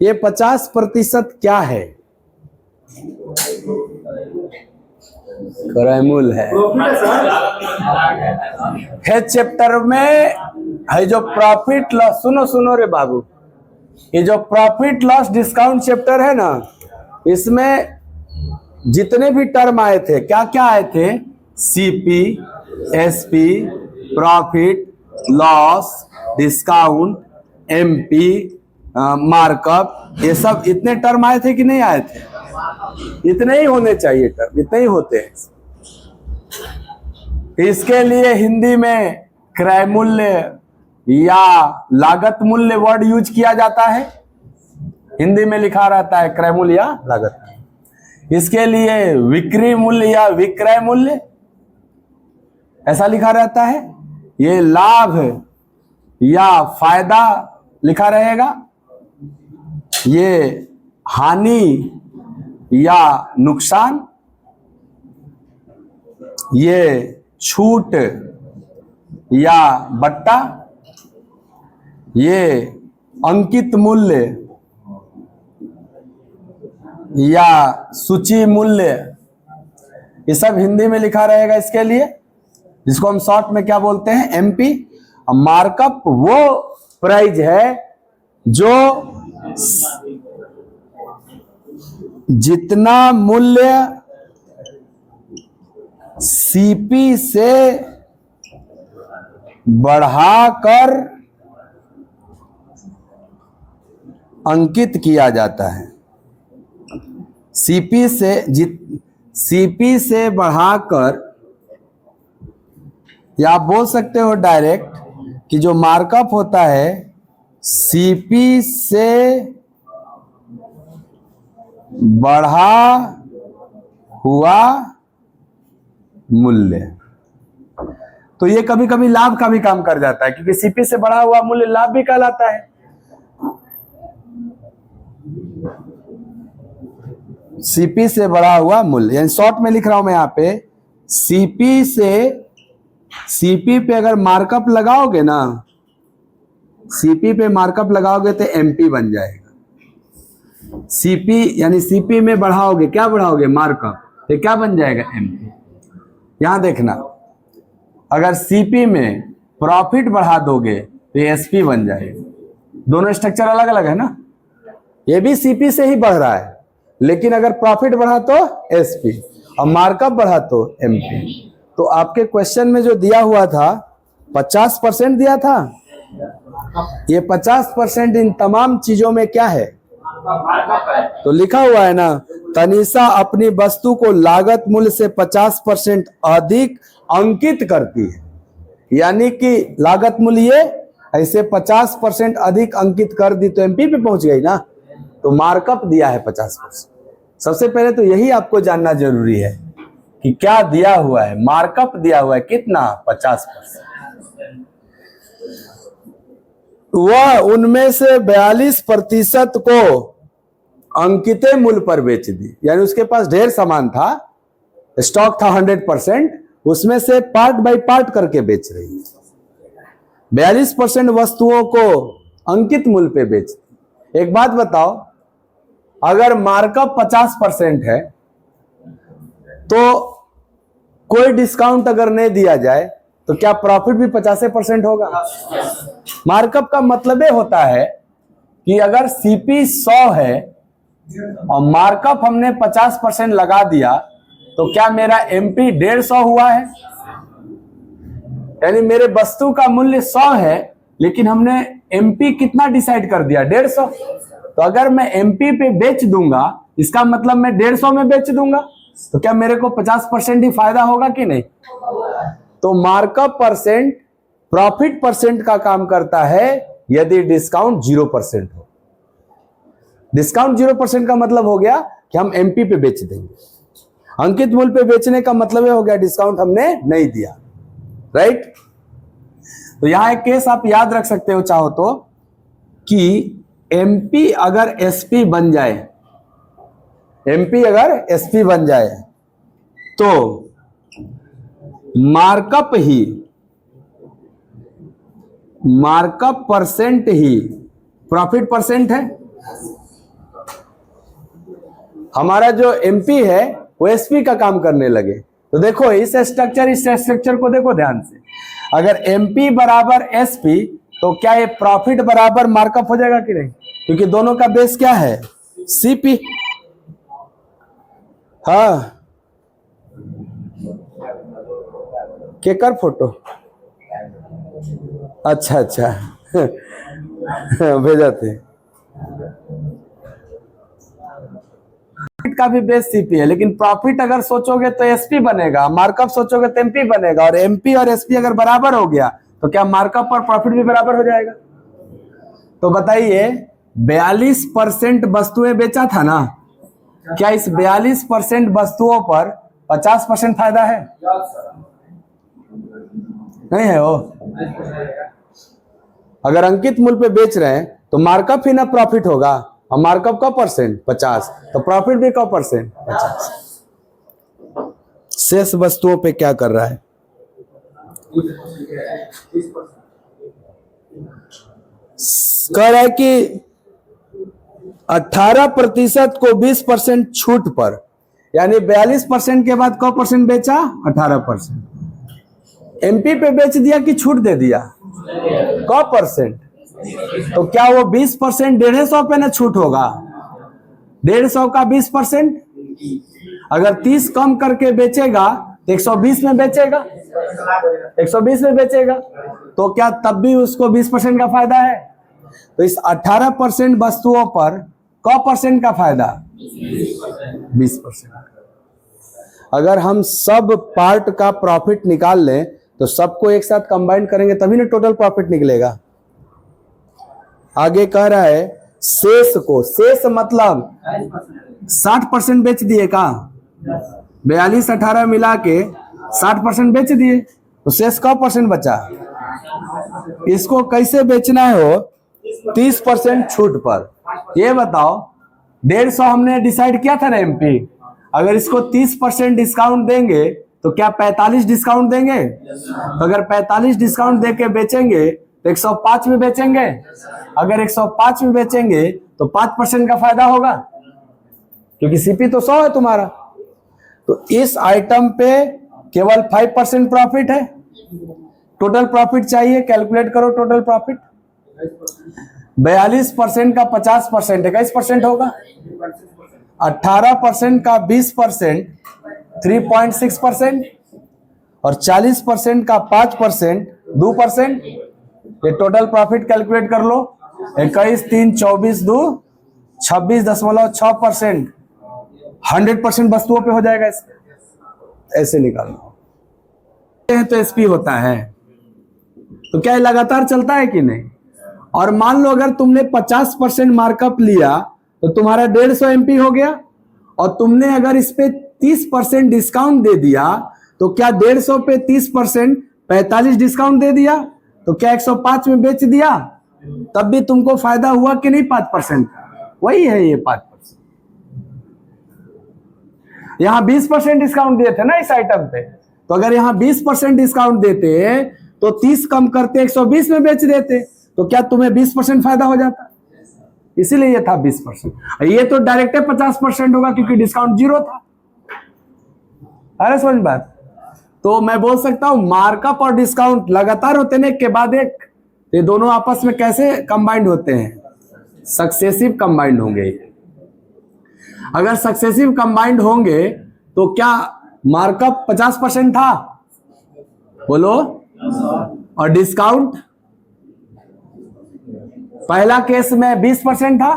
ये 50% क्या है? क्रैमुल है। चैप्टर में है जो प्रॉफिट लॉस, सुनो रे बाबू, ये जो प्रॉफिट लॉस डिस्काउंट चैप्टर है ना, इसमें जितने भी टर्म आए थे, क्या क्या आए थे? CP, SP, profit loss, discount, MP, markup, ये सब इतने टर्म आए थे कि नहीं आए थे? इतने ही होने चाहिए टर्म, इतने ही होते हैं। इसके लिए हिंदी में क्रय मूल्य या लागत मूल्य वर्ड यूज किया जाता है। हिंदी में लिखा रहता है क्रय मूल्य या लागत। इसके लिए विक्री मूल्य या विक्रय मूल्य ऐसा लिखा रहता है। ये लाभ या फायदा लिखा रहेगा। ये हानि या नुकसान, ये छूट या बट्टा, ये अंकित मूल्य या सूची मूल्य, ये सब हिंदी में लिखा रहेगा इसके लिए, जिसको हम शॉर्ट में क्या बोलते हैं? MP। मार्कअप वो प्राइस है जो जितना मूल्य CP से बढ़ाकर अंकित किया जाता है। CP से बढ़ाकर, या आप बोल सकते हो डायरेक्ट कि जो मार्कअप होता है CP से बढ़ा हुआ मूल्य। तो ये कभी कभी लाभ का भी काम कर जाता है, क्योंकि CP से बढ़ा हुआ मूल्य लाभ भी कहलाता है। सीपी से बढ़ा हुआ मूल्य, यानी शॉर्ट में लिख रहा हूं मैं यहाँ पे, सीपी से, सीपी पे अगर मार्कअप लगाओगे ना, सीपी पे मार्कअप लगाओगे तो एमपी बन जाएगा। सीपी यानी सीपी में बढ़ाओगे, क्या बढ़ाओगे? मार्कअप, तो क्या बन जाएगा? एमपी। यहां देखना, अगर सीपी में प्रॉफिट बढ़ा दोगे तो एसपी बन जाएगा। दोनों स्ट्रक्चर अलग अलग है ना, ये भी सीपी से ही बढ़ रहा है, लेकिन अगर प्रॉफिट बढ़ा तो एसपी और मार्कअप बढ़ा तो एमपी। तो आपके क्वेश्चन में जो दिया हुआ था 50% दिया था, ये 50% इन तमाम चीजों में क्या है? तो लिखा हुआ है ना, तनीषा अपनी वस्तु को लागत मूल्य से 50% अधिक अंकित करती है, यानी कि लागत मूल्य ये ऐसे 50% अधिक अंकित कर दी तो एमपी पे पहुंच गई ना, तो मार्कअप दिया है 50%। सबसे पहले तो यही आपको जानना जरूरी है कि क्या दिया हुआ है, मार्कअप दिया हुआ है कितना? 50%। वह उनमें से 42% को अंकित मूल्य पर बेच दी, यानी उसके पास ढेर सामान था, स्टॉक था 100%, उसमें से पार्ट बाय पार्ट करके बेच रही है। 42% वस्तुओं को अंकित मूल्य पे बेच दी। एक बात बताओ, अगर मार्कअप 50% है तो कोई डिस्काउंट अगर नहीं दिया जाए तो क्या प्रॉफिट भी 50% होगा? मार्कअप का मतलब ये होता है कि अगर सीपी 100 है और मार्कअप हमने 50% लगा दिया तो क्या मेरा एमपी 150 हुआ है? यानी मेरे वस्तु का मूल्य 100 है, लेकिन हमने एमपी कितना डिसाइड कर दिया? 150। तो अगर मैं एमपी पे बेच दूंगा, इसका मतलब मैं 150 में बेच दूंगा, तो क्या मेरे को 50% ही फायदा होगा कि नहीं? तो मार्कअप परसेंट प्रॉफिट परसेंट का काम करता है यदि डिस्काउंट 0% हो। डिस्काउंट 0% का मतलब हो गया कि हम एमपी पे बेच देंगे। अंकित मूल्य पे बेचने का मतलब ये हो गया डिस्काउंट हमने नहीं दिया, राइट? तो यहां एक केस आप याद रख सकते हो चाहो तो, कि एमपी अगर एसपी बन जाए, एमपी अगर एसपी बन जाए तो मार्कअप ही, मार्कअप परसेंट ही प्रॉफिट परसेंट है। हमारा जो एमपी है वो एसपी का काम करने लगे। तो देखो इस स्ट्रक्चर को देखो ध्यान से, अगर एमपी बराबर एसपी तो क्या ये प्रॉफिट बराबर मार्कअप हो जाएगा कि नहीं? क्योंकि दोनों का बेस क्या है? सीपी। हाँ, केकर फोटो? अच्छा अच्छा भेजा थे। का भी बेस सीपी है, लेकिन प्रॉफिट अगर सोचोगे तो एसपी बनेगा, मार्कअप सोचोगे तो एमपी बनेगा, और एमपी और एसपी अगर बराबर हो गया तो क्या मार्कअप और प्रॉफिट भी बराबर हो जाएगा? तो बताइए 42% वस्तुएं बेचा था ना, क्या इस 42% वस्तुओं पर 50% फायदा है? नहीं है वो। अगर अंकित मूल्य पे बेच रहे हैं तो मार्कअप ही ना प्रॉफिट होगा, और मार्कअप का परसेंट 50, तो प्रॉफिट भी का परसेंट 50। शेष वस्तुओं पे क्या कर रहा है? कह रहा है कि 18% को 20% छूट पर, यानी 42% के बाद क परसेंट बेचा? 18%। एमपी पे बेच दिया कि छूट दे दिया? क परसेंट। तो क्या वो 20% 150 पे ना छूट होगा? 150 का 20%, अगर 30 कम करके बेचेगा तो 120 में बेचेगा, 120 में बेचेगा, तो क्या तब भी उसको 20% का फायदा है? तो इस 18% वस्तुओं पर क परसेंट का फायदा? 20%। अगर हम सब पार्ट का प्रॉफिट निकाल लें तो सबको एक साथ कंबाइन करेंगे तभी ना टोटल प्रॉफिट निकलेगा। आगे कह रहा है शेष को, शेष मतलब 60% बेच दिए का, 42 18 मिला के 60% बेच दिए, तो शेष का परसेंट बचा? इसको कैसे बेचना है हो? 30% छूट पर। ये बताओ 150 हमने डिसाइड किया था ना एमपी, अगर इसको 30% डिस्काउंट देंगे तो क्या 45 डिस्काउंट देंगे? तो अगर 45 डिस्काउंट देके बेचेंगे तो 105 में बेचेंगे। अगर 105 में बेचेंगे तो 5% का फायदा होगा, क्योंकि सीपी तो 100 है तुम्हारा। तो इस आइटम पे केवल 5% प्रॉफिट है। टोटल प्रॉफिट चाहिए, कैलकुलेट करो टोटल प्रॉफिट। 42% का 50% 21% होगा। 18% का 20% 3.6%, और 40% का 5% 2%। ये टोटल प्रॉफिट कैलकुलेट कर लो। 21 3 24 2 26.6%। 100% वस्तुओं पे हो जाएगा। ऐसे निकालना तो एसपी होता है। तो क्या ये लगातार चलता है कि नहीं? और मान लो अगर तुमने 50% मार्कअप लिया तो तुम्हारा 150 एमपी हो गया, और तुमने अगर इस पे 30% डिस्काउंट दे दिया तो क्या 150 पे 30% 45 डिस्काउंट दे दिया तो क्या 105 में बेच दिया, तब भी तुमको फायदा हुआ कि नहीं? 5% का वही है ये 5%। यहां 20% डिस्काउंट दिए थे ना इस आइटम पे, तो अगर यहां 20% डिस्काउंट देते तो 30 कम करते 120 में बेच देते, तो क्या तुम्हें 20% फायदा हो जाता? इसीलिए ये था 20%। ये तो डायरेक्ट 50% होगा क्योंकि डिस्काउंट 0 था। अरे समझ बात। तो मैं बोल सकता हूं मार्कअप और डिस्काउंट लगातार होते हैं, एक के बाद एक। ये दोनों आपस में कैसे कंबाइंड होते हैं? सक्सेसिव कंबाइंड होंगे। अगर सक्सेसिव कंबाइंड होंगे तो क्या मार्कअप 50% था? बोलो। और डिस्काउंट पहला केस में 20% था,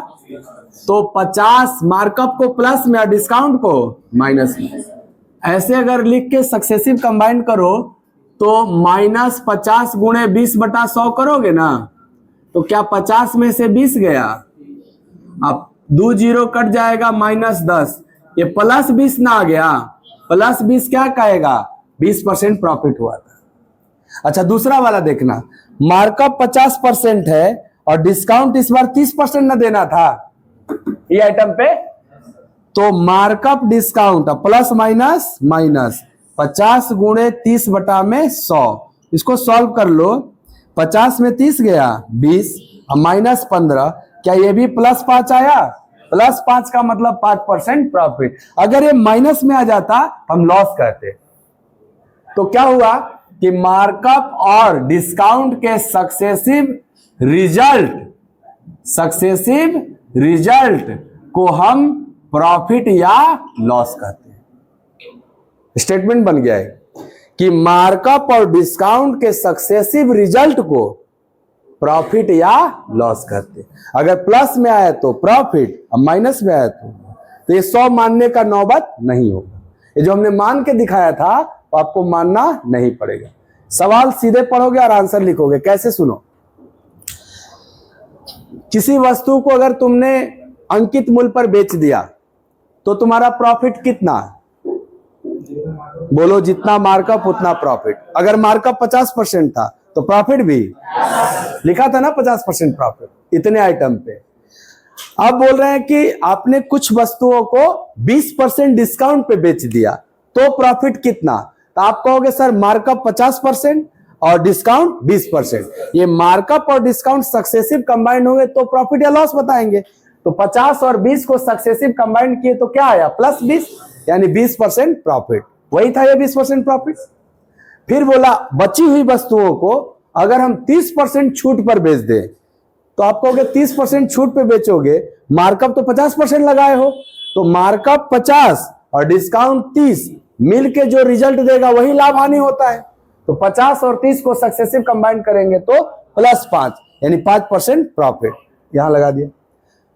तो 50 मार्कअप को प्लस में और डिस्काउंट को माइनस में। ऐसे अगर लिख के सक्सेसिव कंबाइन करो तो -50 गुणे 20/100 करोगे ना, तो क्या 50 में से 20 गया, अब 2 0 कट जाएगा, -10। ये +20 ना आ गया, +20 क्या कहेगा? 20% प्रॉफिट हुआ था। अच्छा दूसरा वाला देखना, मार्कअप 50% है और डिस्काउंट इस बार 30% ना देना था ये आइटम पे, तो markup discount plus minus minus 50 गुणे 30/100। इसको सॉल्व कर लो। 50 में 30 गया 20 और -15, क्या ये भी +5 आया? +5 का मतलब 5% प्रॉफिट। अगर ये माइनस में आ जाता हम लॉस कहते। तो क्या हुआ कि मार्कअप और डिस्काउंट के सक्सेसिव रिजल्ट को हम प्रॉफिट या लॉस कहते हैं। स्टेटमेंट बन गया है कि मार्कअप और डिस्काउंट के सक्सेसिव रिजल्ट को प्रॉफिट या लॉस कहते हैं। अगर प्लस में आया तो प्रॉफिट और माइनस में आया तो ये 100 मानने का नौबत नहीं होगा। ये जो हमने मान के दिखाया था तो आपको मानना नहीं पड़ेगा। सवाल सीधे पढ़ोगे और आंसर लिखोगे। कैसे? सुनो। किसी वस्तु को अगर तुमने अंकित मूल्य पर बेच दिया तो तुम्हारा प्रॉफिट कितना? बोलो। जितना मार्कअप उतना प्रॉफिट। अगर मार्कअप 50% था तो प्रॉफिट भी लिखा था ना 50% प्रॉफिट इतने आइटम पे। अब बोल रहे हैं कि आपने कुछ वस्तुओं को 20% डिस्काउंट पे बेच दिया तो प्रॉफिट कितना? तो आप कहोगे सर मार्कअप 50% और डिस्काउंट 20%। ये मार्कअप और डिस्काउंट सक्सेसिव कंबाइंड होंगे तो प्रॉफिट या लॉस बताएंगे। तो 50 और 20 को सक्सेसिव कंबाइंड किए तो क्या आया? +20, यानी 20% प्रॉफिट। वही था ये 20% प्रॉफिट। फिर बोला बची हुई वस्तुओं को अगर हम 30% छूट पर बेच दें तो आप कहोगे 30% छूट पे बेचोगे, मार्कअप तो 50% लगाए हो, तो मार्कअप 50 और डिस्काउंट 30 मिलके जो रिजल्ट देगा वही लाभ हानि होता है। तो 50 और 30 को सक्सेसिव कंबाइन करेंगे तो +5 यानी 5% प्रॉफिट। यहां लगा दिया।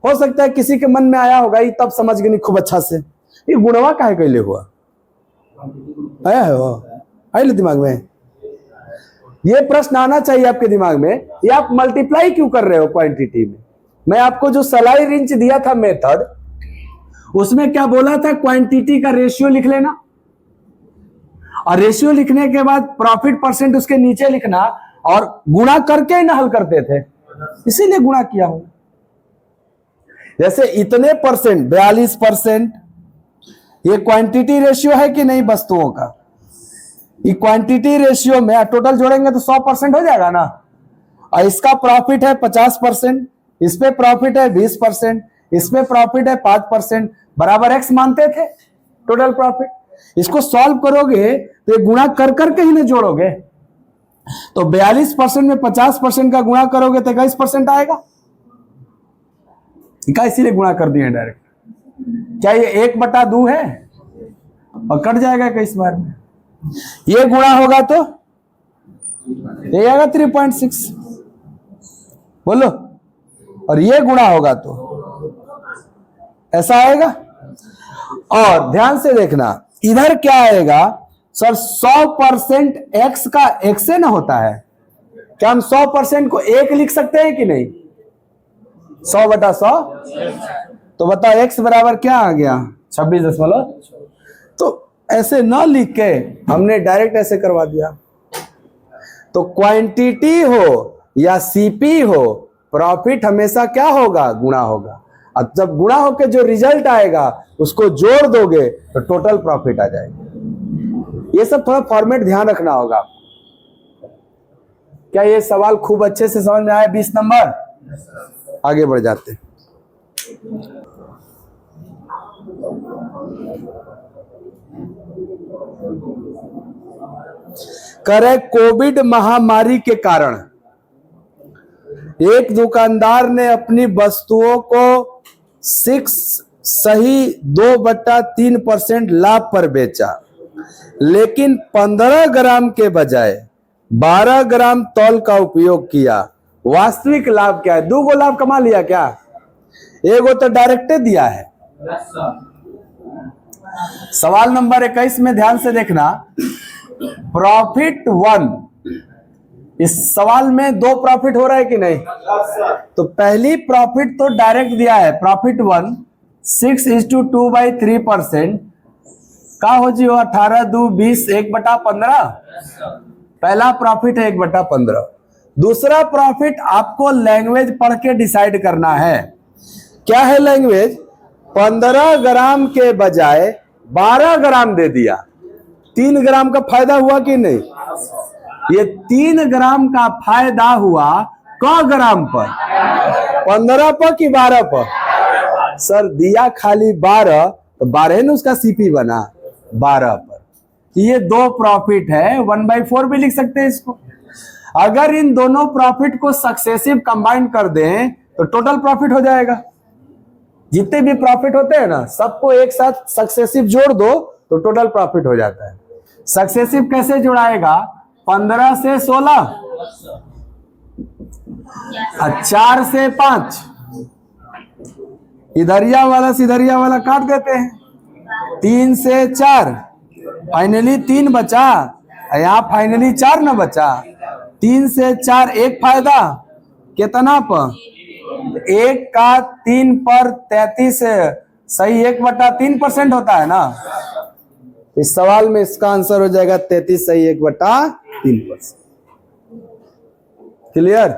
हो सकता है किसी के मन में आया होगा ये तब समझ गए नहीं खूब अच्छा से, ये गुणवा काहे कैले हुआ आया है वो आइले दिमाग में। ये प्रश्न आना चाहिए आपके दिमाग में, ये आप मल्टीप्लाई क्यों कर रहे हो क्वांटिटी में? मैं आपको जो सलाई रिंच दिया था मेथड, उसमें क्या बोला था? क्वांटिटी का रेशियो लिख लेना और रेशियो लिखने के बाद प्रॉफिट % उसके नीचे लिखना और गुणा करके ही ना हल करते थे, इसीलिए गुणा किया हूं। जैसे इतने परसेंट 42%, ये क्वांटिटी रेशियो है कि नहीं वस्तुओं का, ये क्वांटिटी रेशियो में टोटल जोड़ेंगे तो 100% हो जाएगा ना। और इसका प्रॉफिट है 50%, इस पे प्रॉफिट है 20%, इसमें प्रॉफिट है 5%, बराबर एक्स मानते थे टोटल प्रॉफिट। इसको सॉल्व करोगे तो ये गुणा कर करके ही ना जोड़ोगे, तो 42% में 50% का गुणा करोगे तो 21% आएगा, इसीलिए गुणा कर दिए डायरेक्ट। क्या ये 1/2 है और कट जाएगा 21 बार में, ये गुणा होगा तो ये आएगा 3.6, बोलो, और ये गुणा होगा तो ऐसा आएगा। और ध्यान से देखना इधर क्या आएगा सर, 100% एक्स का एक्स से ना होता है, क्या हम 100% को 1 लिख सकते हैं कि नहीं, 100/100, तो बताओ एक्स बराबर क्या आ गया 26. तो ऐसे ना लिख के हमने डायरेक्ट ऐसे करवा दिया। तो क्वांटिटी हो या सीपी हो, प्रॉफिट हमेशा क्या होगा, गुणा होगा। अब जब गुणा होकर जो रिजल्ट आएगा उसको जोड़ दोगे तो टोटल प्रॉफिट आ जाएगा। ये सब थोड़ा फॉर्मेट ध्यान रखना होगा। क्या ये सवाल खूब अच्छे से समझ में आया? 20 नंबर, आगे बढ़ जाते हैं। करे कोविड महामारी के कारण एक दुकानदार ने अपनी वस्तुओं को 2/3% लाभ पर बेचा, लेकिन 15 ग्राम के बजाय 12 ग्राम तौल का उपयोग किया। वास्तविक लाभ क्या है? 2 लाभ कमा लिया क्या? एगो तो डायरेक्ट दिया है। सवाल नंबर 21 में ध्यान से देखना, प्रॉफिट 1, इस सवाल में 2 प्रॉफिट हो रहा है कि नहीं? तो पहली प्रॉफिट तो डायरेक्ट दिया है, प्रॉफिट 1 6:2/3% का हो जी, 18 2 20 1/15। पहला प्रॉफिट है 1/15। दूसरा प्रॉफिट आपको लैंग्वेज पढ़ के डिसाइड करना है। क्या है लैंग्वेज? 15 ग्राम के बजाय 12 ग्राम दे दिया, 3 ग्राम का फायदा हुआ कि नहीं? ये 3 ग्राम का फायदा हुआ क ग्राम पर, 15 पर कि 12 पर? सर दिया खाली 12, तो 12 ने उसका सीपी बना 12 पर। ये 2 प्रॉफिट है, 1/4 भी लिख सकते हैं इसको। अगर इन दोनों प्रॉफिट को सक्सेसिव कंबाइन कर दें तो टोटल प्रॉफिट हो जाएगा। जितने भी प्रॉफिट होते हैं ना, सबको एक साथ सक्सेसिव जोड़ दो तो टोटल प्रॉफिट हो जाता है। सक्सेसिव कैसे जुड़ाएगा? 15 से 16, 4 से 5, इधरिया वाला सिधरिया वाला काट देते हैं, 3 से 4, फाइनली 3 बचा, यहाँ फाइनली 4 न बचा। 3 से 4 एक फायदा, कितना पर? 1 का 3 पर 33, सही 1/3% होता है ना। इस सवाल में इसका आंसर हो जाएगा 33 सही 1/3%। क्लियर?